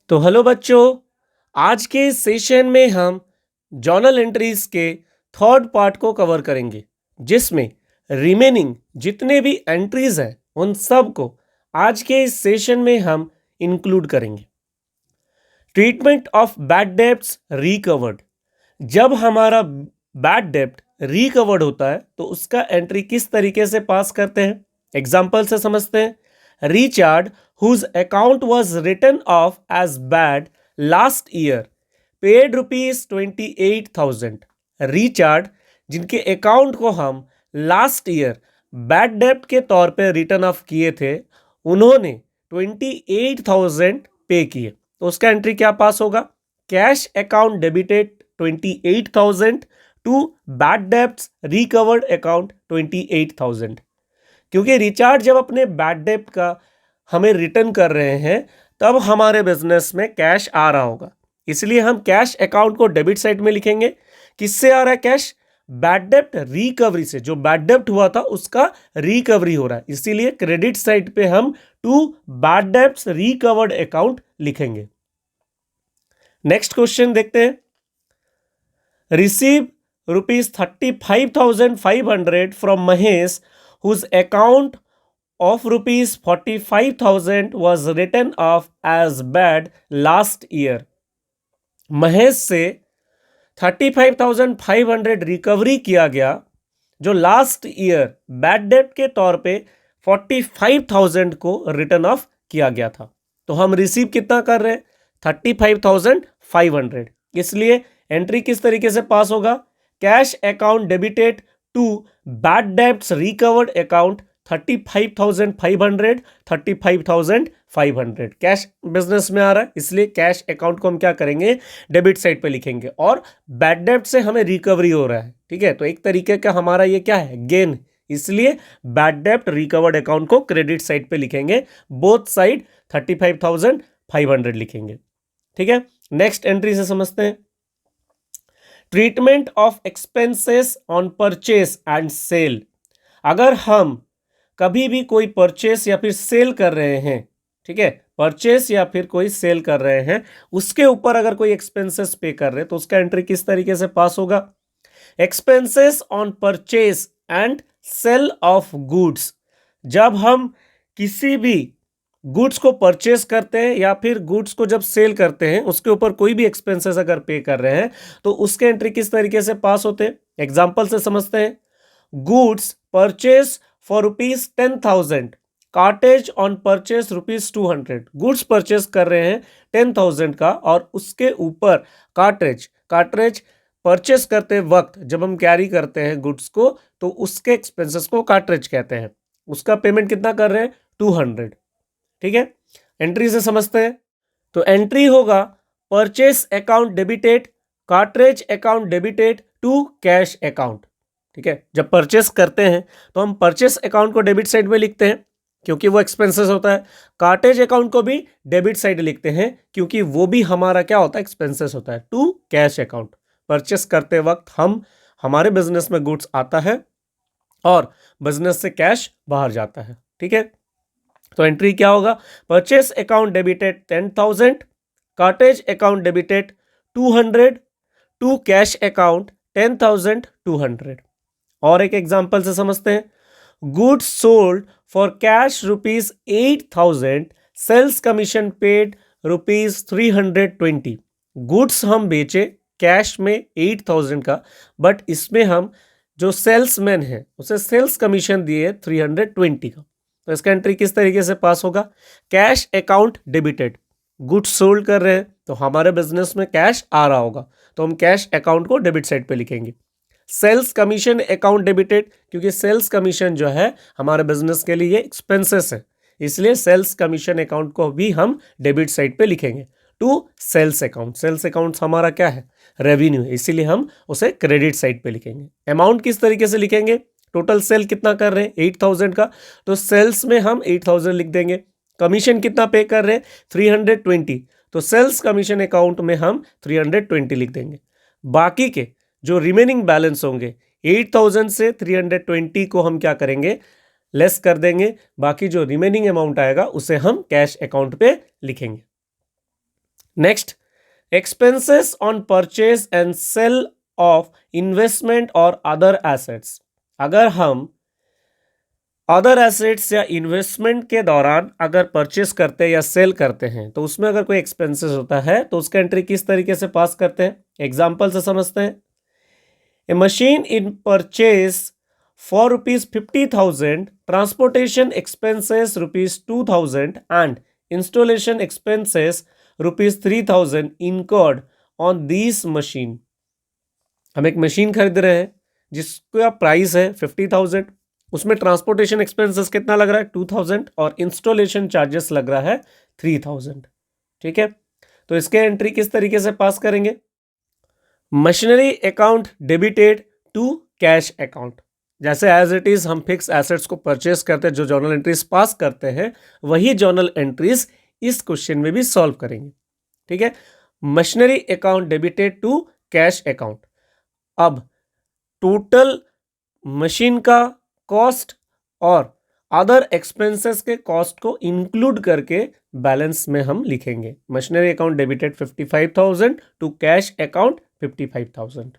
तो हेलो बच्चों, आज के सेशन में हम जर्नल एंट्रीज के थर्ड पार्ट को कवर करेंगे, जिसमें रिमेनिंग जितने भी एंट्रीज हैं उन सब को आज के इस सेशन में हम इंक्लूड करेंगे। Treatment of bad debts recovered. जब हमारा बैड डेब्ट रिकवर्ड होता है तो उसका एंट्री किस तरीके से पास करते हैं, एग्जाम्पल से समझते हैं। Richard whose account was written off as bad last year paid rupees 28,000। Richard जिनके अकाउंट को हम लास्ट ईयर बैड डेब्ट के तौर पे रिटर्न ऑफ किए थे, उन्होंने 28,000 पे किए, तो उसका एंट्री क्या पास होगा? Cash account debited 28,000 to bad debts recovered account 28,000। क्योंकि रिचार्ड जब अपने बैड डेब्ट का हमें रिटर्न कर रहे हैं तब हमारे बिजनेस में कैश आ रहा होगा, इसलिए हम कैश अकाउंट को डेबिट साइड में लिखेंगे। किससे आ रहा है कैश? बैड डेब्ट रिकवरी से। जो बैड डेब्ट हुआ था उसका रिकवरी हो रहा है, इसीलिए क्रेडिट साइड पे हम to bad debts recovered account लिखेंगे। नेक्स्ट क्वेश्चन देखते हैं। Receive ₹35,500 from Mahesh whose account of rupees 45,000 was written off as bad last year। Mahesh से 35,500 रिकवरी किया गया, जो लास्ट ईयर बैड डेब्ट के तौर पे 45,000 को रिटर्न ऑफ किया गया था। तो हम रिसीव कितना कर रहे हैं? 35,500। इसलिए एंट्री किस तरीके से पास होगा? Cash account debited to bad debts recovered account 35,500, 35,500 cash business में आ रहा है, इसलिए कैश अकाउंट को हम क्या करेंगे? डेबिट साइड पे लिखेंगे। और बैड डेब्ट से हमें रिकवरी हो रहा है, ठीक है, तो एक तरीके का हमारा ये क्या है? गेन। इसलिए बैड डेब्ट रिकवर्ड अकाउंट को क्रेडिट साइड पे लिखेंगे, बोथ साइड 35,500 लिखेंगे, ठीक है। नेक्स्ट एंट्री से समझते हैं। Treatment of expenses on purchase and sale. अगर हम कभी भी कोई परचेस या फिर सेल कर रहे हैं, ठीक है, परचेस या फिर कोई सेल कर रहे हैं, उसके ऊपर अगर कोई एक्सपेंसेस पे कर रहे हैं तो उसका एंट्री किस तरीके से पास होगा? Expenses on purchase and sale of goods. जब हम किसी भी गुड्स को परचेस करते हैं या फिर गुड्स को जब सेल करते हैं, उसके ऊपर कोई भी एक्सपेंसेस अगर पे कर रहे हैं तो उसके एंट्री किस तरीके से पास होते हैं, एग्जाम्पल से समझते हैं। Goods purchase for ₹10,000, cartage on purchase ₹200। Goods purchase कर रहे हैं 10,000 का और उसके ऊपर कार्ट्रेज परचेस करते वक्त जब हम कैरी करते हैं गुड्स को तो उसके एक्सपेंसेस को कार्ट्रेज कहते हैं। उसका पेमेंट कितना कर रहे हैं? 200, ठीक है। एंट्री से समझते हैं। तो एंट्री होगा purchase account debited, cartage account debited to cash account, ठीक है। जब परचेस करते हैं तो हम परचेस अकाउंट को डेबिट साइड में लिखते हैं क्योंकि वो एक्सपेंसेस होता है। कार्टेज अकाउंट को भी डेबिट साइड लिखते हैं क्योंकि वो भी हमारा क्या होता है? एक्सपेंसेस होता है। टू कैश अकाउंट, परचेस करते वक्त हमारे बिजनेस में गुड्स आता है और बिजनेस से कैश बाहर जाता है, ठीक है। तो एंट्री क्या होगा? Purchase account debited 10,000, cartage account debited 200 to cash account 10,200। और एक एग्जांपल से समझते हैं। Goods sold for cash ₹8,000, sales commission paid ₹320। Goods हम बेचे कैश में 8,000 का, बट इसमें हम जो सेल्समैन है उसे सेल्स कमीशन दिए 320 का। तो इसका एंट्री किस तरीके से पास होगा? Cash account debited, goods sold कर रहे हैं तो हमारे बिजनेस में कैश आ रहा होगा, तो हम कैश अकाउंट को डेबिट साइड पे लिखेंगे। सेल्स कमीशन अकाउंट डेबिटेड, क्योंकि सेल्स कमीशन जो है हमारे बिजनेस के लिए एक्सपेंसेस है, इसलिए सेल्स कमीशन अकाउंट को भी हम डेबिट साइड पे लिखेंगे to sales account. Sales account हमारा क्या है? रेवेन्यू है, इसीलिए हम उसे क्रेडिट साइड पे लिखेंगे। अमाउंट किस तरीके से लिखेंगे? टोटल सेल कितना कर रहे हैं? 8,000 का, तो सेल्स में हम 8,000 लिख देंगे। कमीशन कितना पे कर रहे हैं? 320, तो सेल्स कमीशन अकाउंट में हम 320 लिख देंगे। बाकी के जो रिमेनिंग बैलेंस होंगे 8,000 से 320 को हम क्या करेंगे? लेस कर देंगे। बाकी जो रिमेनिंग अमाउंट आएगा उसे हम कैश अकाउंट पे लिखेंगे। Next, expenses on purchase and sale of investment और अदर एसेट्स। अगर हम अदर एसेट्स या इन्वेस्टमेंट के दौरान अगर परचेस करते हैं या सेल करते हैं तो उसमें अगर कोई एक्सपेंसेस होता है तो उसका एंट्री किस तरीके से पास करते हैं, एग्जाम्पल से समझते हैं। A machine in purchase for ₹50,000, transportation expenses ₹2,000 and installation expenses ₹3,000 incurred on this machine. हम एक मशीन खरीद रहे हैं जिसका प्राइस है 50,000, उसमें ट्रांसपोर्टेशन एक्सपेंसेस कितना लग रहा है 2,000 और इंस्टॉलेशन चार्जेस लग रहा है 3,000। ठीक है, तो इसके एंट्री किस तरीके से पास करेंगे, machinery account debited to cash account. जैसे एज इट इज हम फिक्स एसेट्स को परचेस करते हैं, जो जर्नल एंट्रीज पास करते हैं वही जर्नल एंट्रीज इस क्वेश्चन में भी सॉल्व करेंगे। ठीक है, machinery account debited to cash account. अब टोटल मशीन का कॉस्ट और अदर एक्सपेंसेस के कॉस्ट को इंक्लूड करके बैलेंस में हम लिखेंगे, machinery account debited 55,000 to cash account 55,000।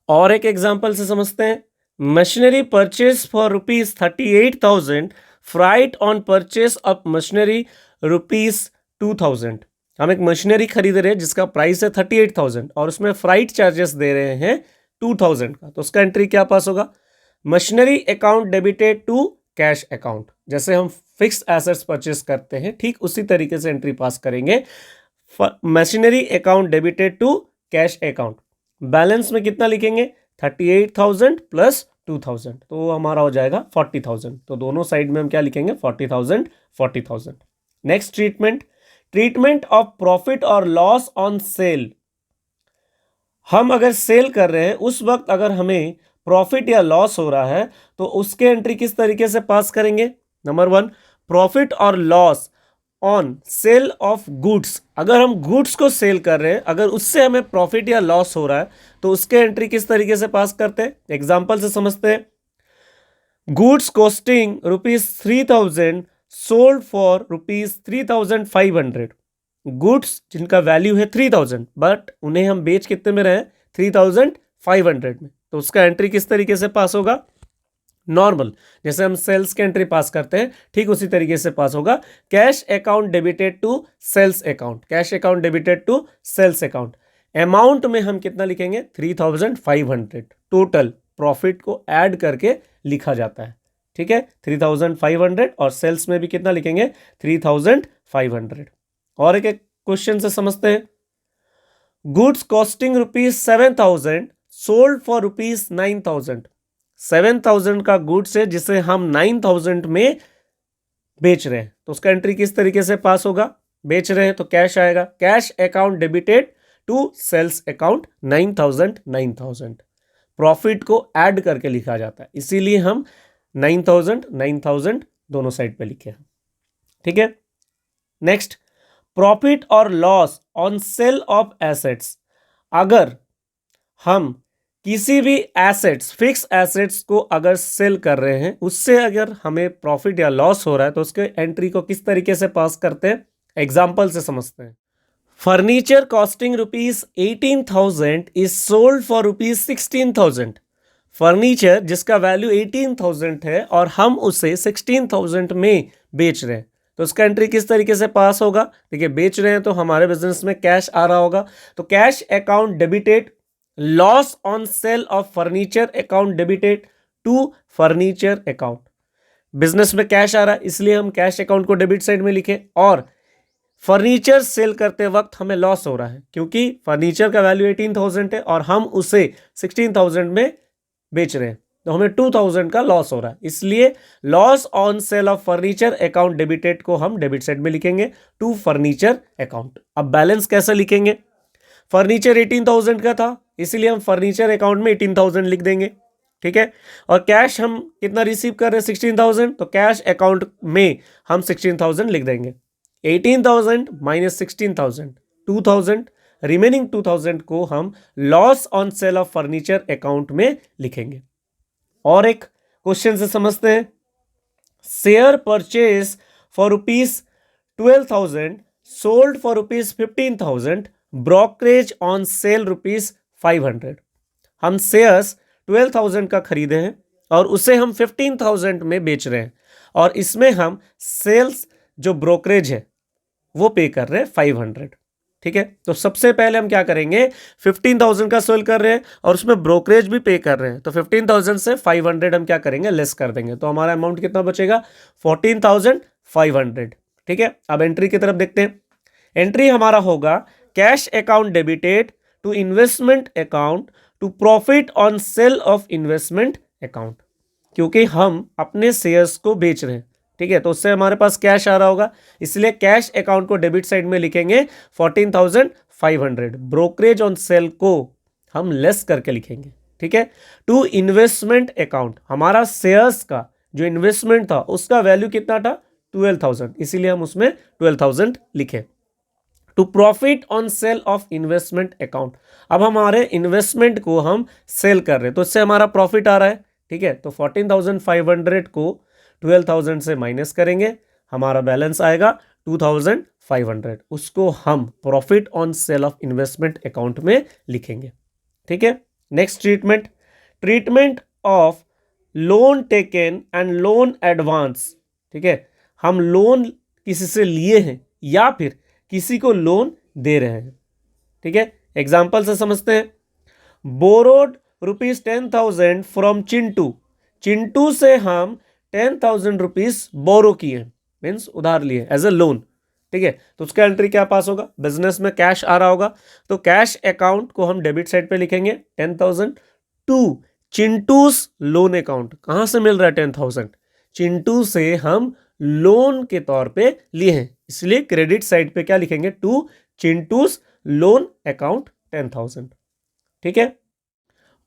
और एक एग्जांपल से समझते हैं, machinery purchase for ₹38,000, freight on purchase of machinery ₹2,000। हम एक मशीनरी खरीद रहे हैं जिसका प्राइस है 38,000 और उसमें फ्राइट चार्जेस दे रहे हैं 2,000 का, तो उसका एंट्री क्या पास होगा, machinery account debited to cash account. जैसे हम फिक्स एसेट्स परचेस करते हैं ठीक उसी तरीके से एंट्री पास करेंगे, machinery account debited to cash account. Balance में कितना लिखेंगे, 38,000 प्लस 2,000, तो हमारा हो जाएगा 40,000। तो दोनों साइड में हम क्या लिखेंगे, 40,000 40,000। नेक्स्ट, ट्रीटमेंट ऑफ प्रॉफिट और लॉस ऑन सेल। हम अगर सेल कर रहे हैं उस वक्त अगर हमें प्रॉफिट या लॉस हो रहा है तो उसके एंट्री किस तरीके से पास करेंगे, नंबर 1, प्रॉफिट और loss on sale of goods. अगर हम गुड्स को सेल कर रहे हैं, अगर उससे हमें प्रॉफिट या लॉस हो रहा है तो उसके एंट्री किस तरीके से पास करते हैं, एग्जांपल से समझते हैं। Goods costing ₹3,000 sold for ₹3,500। Goods जिनका वैल्यू है 3,000 बट उन्हें हम बेच कितने में रहे हैं, 3,500 में, तो उसका एंट्री किस तरीके से पास होगा, नॉर्मल जैसे हम सेल्स के एंट्री पास करते हैं ठीक उसी तरीके से पास होगा, cash account debited to sales account, cash account debited to sales account. Amount में हम कितना लिखेंगे, 3,500, टोटल प्रॉफिट को ऐड करके लिखा जाता है। ठीक है, 3,500 और सेल्स में भी कितना लिखेंगे, 3,500। और एक क्वेश्चन से समझते हैं, गुड्स कॉस्टिंग ₹7,000 सोल्ड फॉर ₹9,000। 7,000 का गुड्स है जिसे हम 9,000 में बेच रहे हैं, तो उसका एंट्री किस तरीके से पास होगा, बेच रहे हैं तो कैश आएगा, cash account debited to sales account 9,000। Profit को ऐड करके लिखा जाता है, इसीलिए हम 9,000 दोनों साइड पे लिखे हैं। ठीक है, नेक्स्ट, प्रॉफिट और loss on sale of assets. अगर हम किसी भी एसेट्स, फिक्स एसेट्स को अगर सेल कर रहे हैं, उससे अगर हमें प्रॉफिट या लॉस हो रहा है तो उसके एंट्री को किस तरीके से पास करते हैं, एग्जांपल से समझते हैं। Furniture costing ₹18,000 is sold for ₹16,000। Furniture जिसका वैल्यू 18,000 है और हम उसे 16,000 में बेच रहे हैं, तो उसका एंट्री किस तरीके से पास होगा, देखिए बेच रहे हैं तो हमारे बिजनेस में कैश आ रहा होगा, तो cash account debited, loss on sale of furniture account debited to furniture account. Business में कैश आ रहा है इसलिए हम कैश अकाउंट को डेबिट साइड में लिखे, और फर्नीचर सेल करते वक्त हमें लॉस हो रहा है क्योंकि फर्नीचर का वैल्यू 18,000 है और हम उसे 16,000 में बेच रहे हैं, तो हमें 2,000 का लॉस हो रहा है, इसलिए loss on sale of furniture account debited को हम डेबिट साइड में लिखेंगे टू फर्नीचर अकाउंट। अब बैलेंस कैसे लिखेंगे, फर्नीचर 18,000 का था इसीलिए हम फर्नीचर अकाउंट में 18,000 लिख देंगे। ठीक है, और कैश हम कितना रिसीव कर रहे हैं, 16,000, तो कैश अकाउंट में हम 16,000 लिख देंगे। 18,000 माइनस 16,000, 2,000, रिमेनिंग 2,000 को हम loss on sale of furniture account में लिखेंगे। और एक क्वेश्चन से समझते हैं, share purchase for ₹12,000 sold for ₹15,000, brokerage on sale ₹500। हम शेयर्स 12,000 का खरीदे हैं और उसे हम 15,000 में बेच रहे हैं, और इसमें हम सेल्स जो ब्रोकरेज है वो पे कर रहे हैं 500। ठीक है, तो सबसे पहले हम क्या करेंगे, 15,000 का सेल कर रहे हैं और उसमें ब्रोकरेज भी पे कर रहे हैं, तो 15,000 से 500 हम क्या करेंगे, लेस कर देंगे, तो हमारा अमाउंट कितना बचेगा, 14,500। ठीक है, अब एंट्री की तरफ देखते हैं। एंट्री हमारा होगा cash account debited to investment account to profit on sale of investment account, क्योंकि हम अपने शेयर्स को बेच रहे हैं। ठीक है, तो उससे हमारे पास कैश आ रहा होगा, इसलिए कैश अकाउंट को डेबिट साइड में लिखेंगे 14,500। ब्रोकरेज ऑन सेल को हम लेस करके लिखेंगे। ठीक है, टू इन्वेस्टमेंट अकाउंट, हमारा शेयर्स का जो इन्वेस्टमेंट था उसका वैल्यू कितना था, 12,000, इसीलिए हम उसमें 12,000 लिखे। To profit on sale of investment account, अब हमारे इन्वेस्टमेंट को हम सेल कर रहे हैं तो इससे हमारा प्रॉफिट आ रहा है। ठीक है, तो 14,500 को 12,000 से माइनस करेंगे, हमारा बैलेंस आएगा 2,500, उसको हम profit on sale of investment account में लिखेंगे। ठीक है, next treatment, treatment of loan taken and loan advance. ठीक है, हम लोन किसी से लिए हैं या फिर किसी को लोन दे रहे हैं। ठीक है, एग्जाम्पल से समझते हैं। बोरोड ₹10,000 फ्रॉम चिंटू, चिंटू से हम 10,000 रुपीज बोरो किए, मीन्स उधार लिए एज ए लोन। ठीक है, तो उसका एंट्री क्या पास होगा, बिजनेस में कैश आ रहा होगा, तो कैश अकाउंट को हम डेबिट साइड पे लिखेंगे 10,000 टू चिंटूस लोन अकाउंट। कहां से मिल रहा है 10,000, चिंटू से हम लोन के तौर पे लिए हैं, इसलिए क्रेडिट साइड पे क्या लिखेंगे, टू चिंटूस लोन अकाउंट 10,000। ठीक है,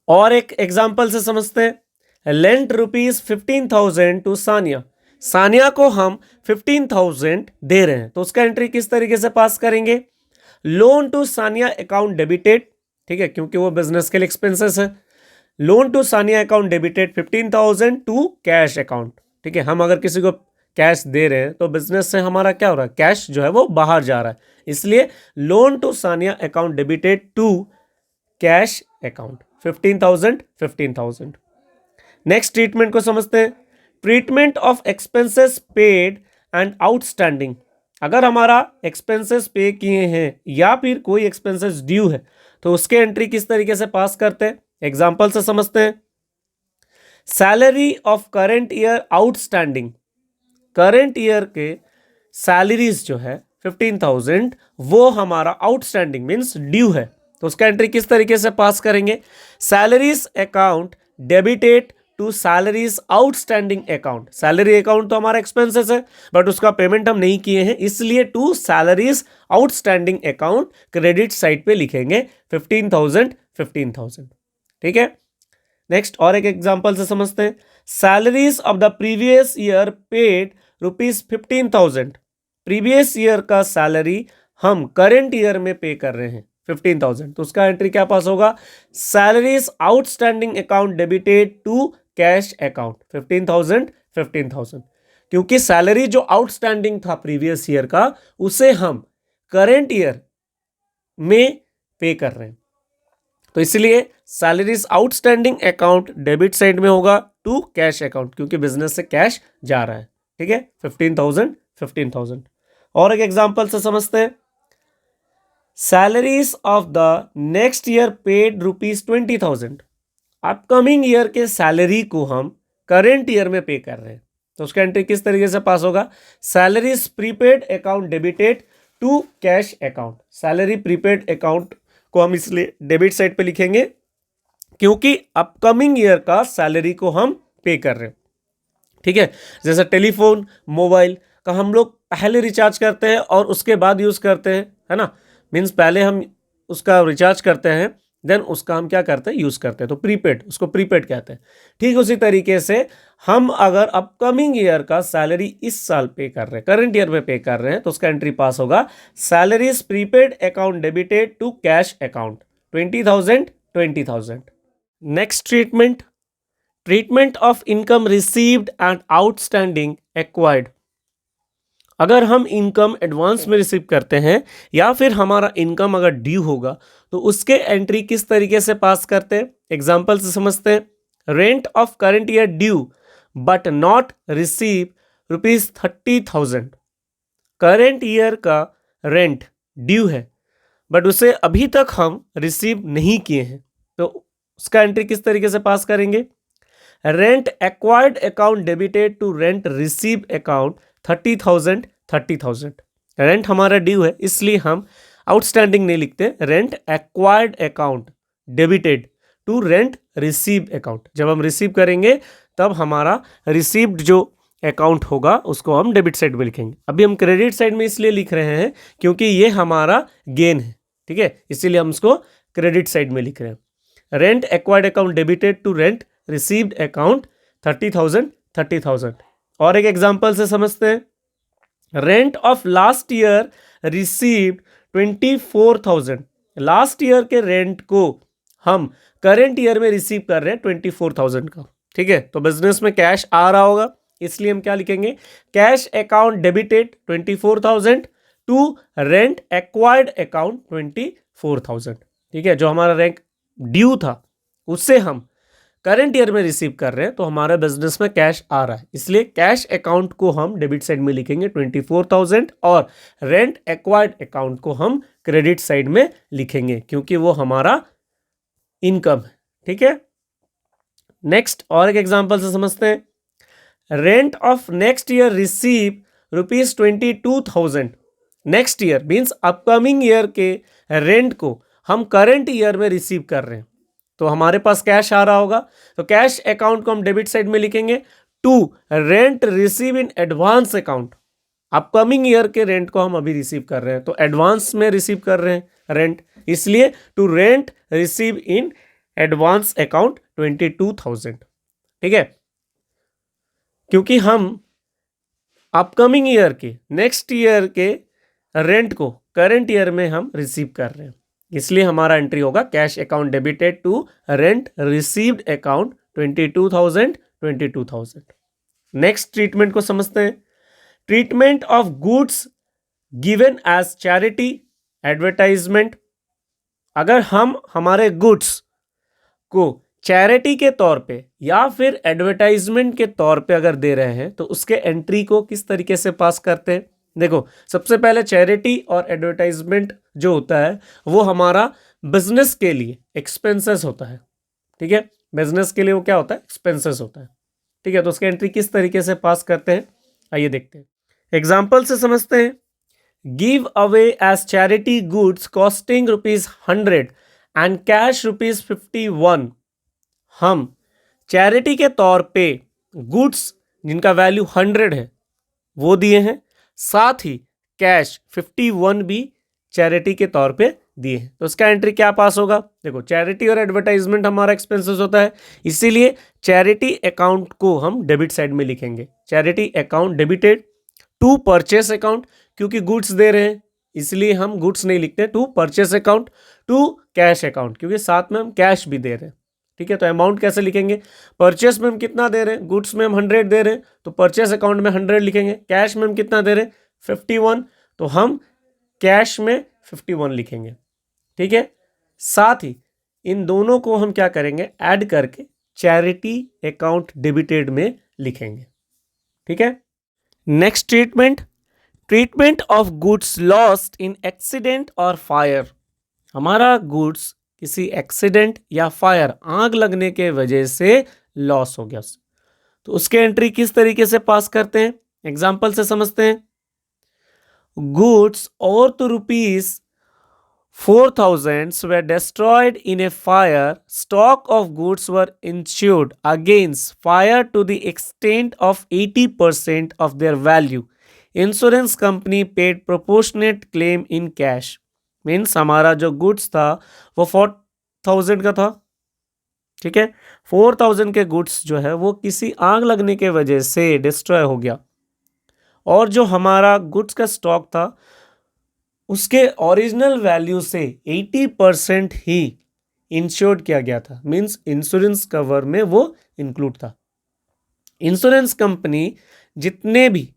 और एक एग्जांपल से समझते हैं। लेंट ₹15,000 टू सानिया, सानिया को हम 15,000 दे रहे हैं, तो उसका एंट्री किस तरीके से पास करेंगे, loan to Sania account debited. ठीक है, क्योंकि वो बिजनेस के लिए एक्सपेंसेस है। Loan to Sania account debited 15,000 to cash account. ठीक है, हम अगर किसी को कैश दे रहे हैं तो बिजनेस से हमारा क्या हो रहा है, कैश जो है वो बाहर जा रहा है, इसलिए loan to Sania account debited to cash account 15,000। Next treatment को समझते हैं। Treatment of expenses paid and outstanding, अगर हमारा एक्सपेंसेस पे किए हैं या फिर कोई एक्सपेंसेस ड्यू है तो उसके एंट्री किस तरीके से पास करते हैं, एग्जांपल से समझते हैं। Salary of current year outstanding, current year के सैलरीज जो है 15,000 वो हमारा आउटस्टैंडिंग मींस ड्यू है, तो उसका एंट्री किस तरीके से पास करेंगे, salaries account debited to salaries outstanding account. Salary account तो हमारा एक्सपेंसेस है बट उसका पेमेंट हम नहीं किए हैं, इसलिए to salaries outstanding account credit side पे लिखेंगे 15,000। ठीक है, नेक्स्ट और एक एग्जांपल से समझते हैं। Salaries of the previous year paid ₹15,000, previous year का सैलरी हम करंट ईयर में पे कर रहे हैं 15,000, तो उसका एंट्री क्या पास होगा, salaries outstanding account debited to cash account 15,000, क्योंकि सैलरी जो आउटस्टैंडिंग था प्रीवियस ईयर का उसे हम करंट ईयर में पे कर रहे हैं, तो इसलिए salaries outstanding account debit side में होगा टू कैश अकाउंट, क्योंकि बिजनेस से कैश जा रहा है। ठीक है, 15,000। और एक एग्जांपल से समझते हैं। Salaries of the next year paid ₹20,000, upcoming year के सैलरी को हम करेंट ईयर में पे कर रहे हैं, तो उसका एंट्री किस तरीके से पास होगा, salaries prepaid account debited to cash account. Salary prepaid account को हम इसलिए डेबिट साइड पे लिखेंगे क्योंकि अपकमिंग ईयर का सैलरी को हम पे कर रहे हैं। ठीक है, जैसे टेलीफोन मोबाइल का हम लोग पहले रिचार्ज करते हैं और उसके बाद यूज करते हैं, है ना, मीन्स पहले हम उसका रिचार्ज करते हैं देन उसका हम क्या करते हैं, यूज करते हैं, तो प्रीपेड, उसको प्रीपेड कहते हैं। ठीक उसी तरीके से हम अगर अपकमिंग ईयर का सैलरी इस साल पे कर रहे हैं, करंट ईयर में पे कर रहे हैं, तो उसका एंट्री पास होगा salaries prepaid account debited to cash account 20,000। Next treatment of income received and outstanding acquired, अगर हम इनकम एडवांस में रिसीव करते हैं या फिर हमारा इनकम अगर ड्यू होगा तो उसके एंट्री किस तरीके से पास करते हैं, एग्जाम्पल से समझते हैं। Rent of current year due but not receive ₹30,000। Current year का रेंट ड्यू है बट उसे अभी तक हम रिसीव नहीं किए हैं, तो उसका एंट्री किस तरीके से पास करेंगे। Rent acquired account debited to rent receive account 30,000। Rent हमारा ड्यू है इसलिए हम आउटस्टैंडिंग नहीं लिखते, rent acquired account debited to rent receive account. जब हम रिसीव करेंगे तब हमारा रिसीव्ड जो अकाउंट होगा उसको हम डेबिट साइड में लिखेंगे। अभी हम क्रेडिट साइड में इसलिए लिख रहे हैं क्योंकि ये हमारा गेन है, ठीक है, इसीलिए हम उसको क्रेडिट साइड में लिख रहे हैं। Rent acquired account debited to rent received account 30,000। और एक एग्जांपल से समझते हैं। Rent of last year received 24,000। Last year के रेंट को हम करेंट ईयर में रिसीव कर रहे हैं 24,000 का, ठीक है। तो बिजनेस में कैश आ रहा होगा इसलिए हम क्या लिखेंगे, cash account debited 24,000 to rent acquired account 24,000, ठीक है। जो हमारा रेंट ड्यू था उससे हम करंट ईयर में रिसीव कर रहे हैं तो हमारा बिजनेस में कैश आ रहा है, इसलिए कैश अकाउंट को हम डेबिट साइड में लिखेंगे 24,000 और रेंट एक्वायर्ड अकाउंट को हम क्रेडिट साइड में लिखेंगे क्योंकि वो हमारा इनकम है, ठीक है। नेक्स्ट और एक एग्जांपल से समझते हैं। Rent of next year receive ₹22,000। Next year means upcoming year के रेंट को हम करंट ईयर में रिसीव कर रहे हैं तो हमारे पास कैश आ रहा होगा, तो कैश अकाउंट को हम डेबिट साइड में लिखेंगे to rent receive in advance account. Upcoming year के रेंट को हम अभी रिसीव कर रहे हैं तो एडवांस में रिसीव कर रहे हैं रेंट, इसलिए to rent receive in advance account 22,000, ठीक है। क्योंकि हम अपकमिंग ईयर के नेक्स्ट ईयर के रेंट को करंट ईयर में हम रिसीव कर रहे हैं, इसलिए हमारा एंट्री होगा cash account debited to rent received account 22,000। Next treatment को समझते हैं। Treatment of goods given as charity advertisement. अगर हम हमारे गुड्स को चैरिटी के तौर पे या फिर एडवर्टाइजमेंट के तौर पे अगर दे रहे हैं तो उसके एंट्री को किस तरीके से पास करते हैं। देखो, सबसे पहले चैरिटी और एडवर्टाइजमेंट जो होता है वो हमारा बिजनेस के लिए एक्सपेंसेस होता है, ठीक है। बिजनेस के लिए वो क्या होता है, एक्सपेंसेस होता है, ठीक है। तो उसके एंट्री किस तरीके से पास करते हैं, आइए देखते हैं। एग्जाम्पल से समझते हैं। Give away as charity goods costing ₹100 and cash ₹51। हम चैरिटी के तौर पे गुड्स जिनका वैल्यू 100 है वो दिए हैं, साथ ही कैश 51 भी चैरिटी के तौर पे दिए हैं, तो उसका एंट्री क्या पास होगा। देखो, चैरिटी और एडवर्टाइजमेंट हमारा एक्सपेंसेस होता है, इसीलिए चैरिटी अकाउंट को हम डेबिट साइड में लिखेंगे। Charity account debited to purchase account, क्योंकि गुड्स दे रहे हैं इसलिए हम गुड्स नहीं लिखते, to purchase account to cash account, क्योंकि साथ में हम कैश भी दे रहे हैं, ठीक है। तो अमाउंट कैसे लिखेंगे, परचेस में हम कितना दे रहे हैं, गुड्स में हम 100 दे रहे हैं तो परचेस अकाउंट में 100 लिखेंगे। कैश में हम कितना दे रहे हैं 51, तो हम कैश में 51 लिखेंगे, ठीक है। साथ ही इन दोनों को हम क्या करेंगे, ऐड करके चैरिटी अकाउंट डेबिटेड में लिखेंगे, ठीक है। Next treatment of goods lost in accident और फायर। हमारा गुड्स किसी एक्सीडेंट या फायर, आग लगने के वजह से लॉस हो गया, तो उसके एंट्री किस तरीके से पास करते हैं, एग्जांपल से समझते हैं। गुड्स और तो ₹4,000 were destroyed in a fire. Stock of goods were insured against fire to the extent of 80% of their value. Insurance company paid proportionate claim in cash. Means हमारा जो गुड्स था वो 4,000 का था, ठीक है। 4,000 के गुड्स जो है वो किसी आग लगने के वजह से डिस्ट्रॉय हो गया, और जो हमारा गुड्स का स्टॉक था उसके ओरिजिनल वैल्यू से 80% ही इंश्योर्ड किया गया था, मीन्स इंश्योरेंस कवर में वो इंक्लूड था। इंश्योरेंस कंपनी जितने भी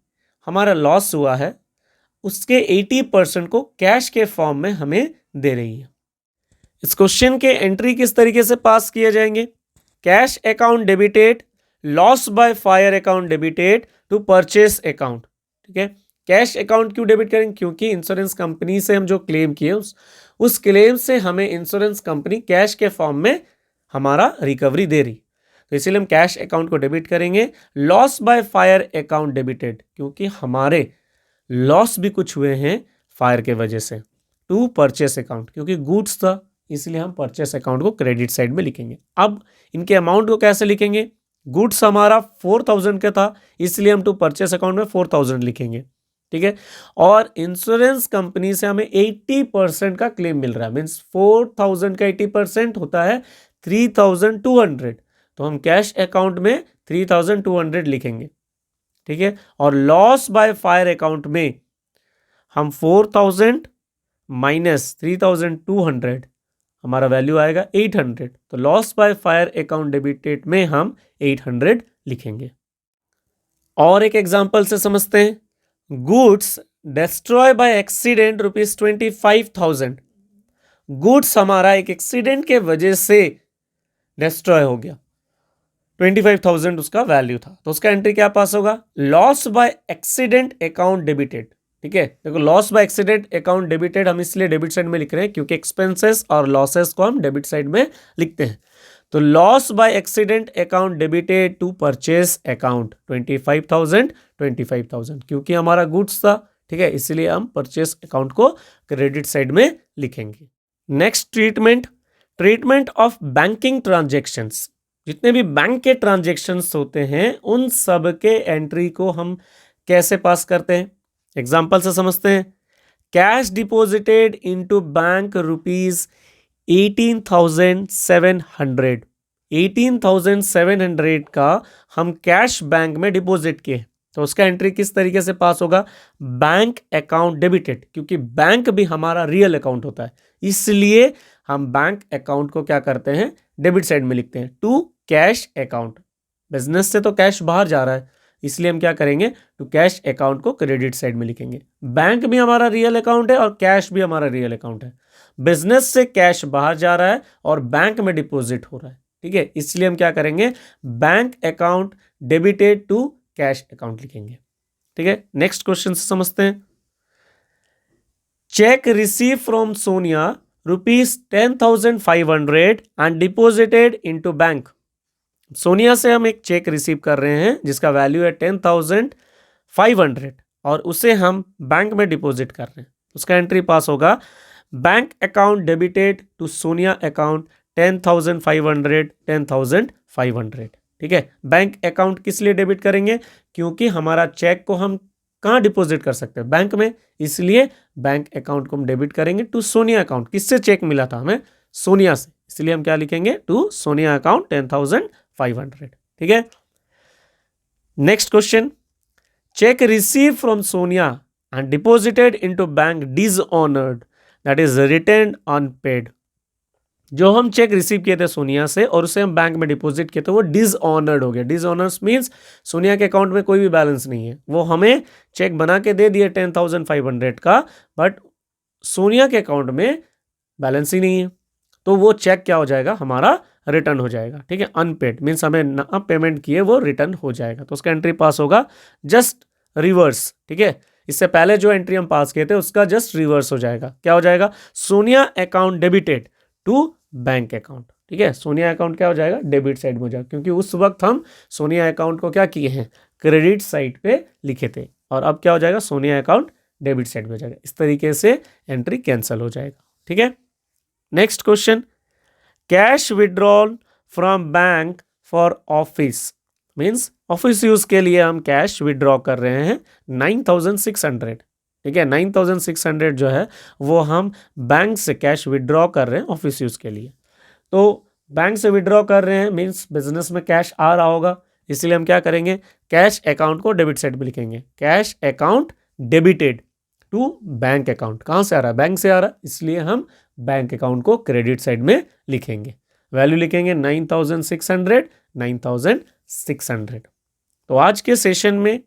हमारा लॉस हुआ है उसके 80% को कैश के फॉर्म में हमें दे रही है। इस क्वेश्चन के एंट्री किस तरीके से पास किए जाएंगे? Cash account debited, loss by fire account debited to purchase account. ठीक है, कैश अकाउंट क्यों डेबिट करेंगे? क्योंकि इंश्योरेंस कंपनी से हम जो क्लेम किए उस क्लेम से हमें इंश्योरेंस कंपनी कैश के फॉर्म में हमारा रिकवरी दे रही, तो इसीलिए हम कैश अकाउंट को डेबिट करेंगे। Loss by fire account debited, क्योंकि हमारे लॉस भी कुछ हुए हैं फायर के वजह से। टू परचेस अकाउंट, क्योंकि गुड्स था इसलिए हम परचेस अकाउंट को क्रेडिट साइड में लिखेंगे। अब इनके अमाउंट को कैसे लिखेंगे? गुड्स हमारा 4000 का था इसलिए हम टू परचेस अकाउंट में 4000 लिखेंगे। ठीक है, और इंश्योरेंस कंपनी से हमें 80% का क्लेम मिल रहा है, मीन्स 4000 का 80% होता है 3200, तो हम कैश अकाउंट में 3200 लिखेंगे। ठीक है, और लॉस बाय फायर अकाउंट में हम 4000 माइनस 3200, हमारा वैल्यू आएगा 800, तो loss by fire account debited में हम 800 लिखेंगे। और एक एग्जांपल से समझते हैं। Goods destroy by accident ₹25,000। Goods हमारा एक एक्सीडेंट के वजह से डिस्ट्रॉय हो गया, 25,000 उसका वैल्यू था, तो उसका एंट्री क्या पास होगा? Loss by accident account debited. ठीक है, देखो loss by accident account debited हम इसलिए डेबिट साइड में लिख रहे हैं क्योंकि एक्सपेंसेस और लॉसेस को हम डेबिट साइड में लिखते हैं। तो loss by accident account debited to purchase account 25,000, क्योंकि हमारा गुड्स था। ठीक है, इसलिए हम परचेस अकाउंट को क्रेडिट साइड में लिखेंगे। Next treatment of banking transactions. जितने भी बैंक के ट्रांजेक्शन्स होते हैं उन सब के एंट्री को हम कैसे पास करते हैं? एग्जाम्पल से समझते हैं। Cash deposited into bank ₹18,700। 18,700 का हम कैश बैंक में डिपॉजिट किए, तो उसका एंट्री किस तरीके से पास होगा? बैंक अकाउंट डेबिटेड, क्योंकि बैंक भी हमारा रियल अकाउंट होता है, इसलिए हम बैंक अकाउंट को क्या करते हैं? डेबिट साइड में लिखते हैं। टू कैश अकाउंट, बिजनेस से तो कैश बाहर जा रहा है इसलिए हम क्या करेंगे? टू कैश अकाउंट को क्रेडिट साइड में लिखेंगे। बैंक भी हमारा रियल अकाउंट है और कैश भी हमारा रियल अकाउंट है। बिजनेस से कैश बाहर जा रहा है और बैंक में डिपॉजिट हो रहा है। ठीक है, इसलिए हम क्या करेंगे? Bank account debited to cash account लिखेंगे। ठीक है, नेक्स्ट क्वेश्चन से समझते हैं। Cheque receive from Sonia ₹10,500 and deposited into bank. Sonia से हम एक चेक रिसीव कर रहे हैं जिसका वैल्यू है 10,500 और उसे हम बैंक में डिपॉजिट कर रहे हैं, उसका एंट्री पास होगा। Bank account debited to Sonia account 10,500। ठीक है, बैंक अकाउंट किस लिए डेबिट करेंगे? क्योंकि हमारा चेक को हम कहाँ डिपॉजिट कर सकते हैं? बैंक में, इसलिए बैंक अकाउंट को हम डेबिट करेंगे टू सोनिया अकाउंट। किससे चेक मिला था हमें? सोनिया से, इसलिए हम क्या लिखेंगे? To Sonia account 10,500। ठीक है, next question. Cheque receive from Sonia and deposited into bank dishonoured, that is return unpaid. जो हम चेक रिसीव किए थे सोनिया से और उसे हम बैंक में डिपॉजिट किए थे वो डिसऑनर्ड हो गया। डिसऑनर्स मींस सोनिया के अकाउंट में कोई भी बैलेंस नहीं है, वो हमें चेक बना के दे दिए 10,500 का, बट सोनिया के अकाउंट में बैलेंस ही नहीं है, तो वो चेक क्या हो जाएगा? हमारा रिटर्न हो जाएगा। ठीक है, अनपेड मीन्स हमें ना पेमेंट किए वो रिटर्न हो जाएगा, तो उसका एंट्री पास होगा जस्ट रिवर्स। ठीक है, इससे पहले जो एंट्री हम पास किए थे उसका जस्ट रिवर्स हो जाएगा। क्या हो जाएगा? Sonia account debited to bank account. ठीक है, सोनिया अकाउंट क्या हो जाएगा? डेबिट साइड में हो जाएगा, क्योंकि उस वक्त हम सोनिया अकाउंट को क्या किए हैं? क्रेडिट साइड पे लिखे थे, और अब क्या हो जाएगा? सोनिया अकाउंट डेबिट साइड में हो जाएगा। इस तरीके से एंट्री कैंसिल हो जाएगा। ठीक है, next question. Cash withdrawal from bank for office, means office use के लिए हम कैश विड्रॉ कर रहे हैं 9,600। ठीक है, 9,600 जो है वो हम बैंक से कैश विड्रॉ कर रहे हैं ऑफिस यूज के लिए। तो बैंक से विड्रॉ कर रहे हैं मीन्स बिजनेस में कैश आ रहा होगा, इसलिए हम क्या करेंगे? कैश अकाउंट को डेबिट साइड में लिखेंगे। Cash account debited to bank account. कहाँ से आ रहा है? बैंक से आ रहा है, इसलिए हम बैंक अकाउंट को क्रेडिट साइड में लिखेंगे। वैल्यू लिखेंगे 9,600। तो आज के सेशन में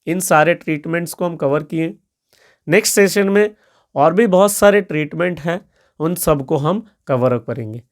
इन सारे ट्रीटमेंट्स को हम कवर किए। नेक्स्ट सेशन में और भी बहुत सारे ट्रीटमेंट हैं, उन सबको हम कवर अप करेंगे।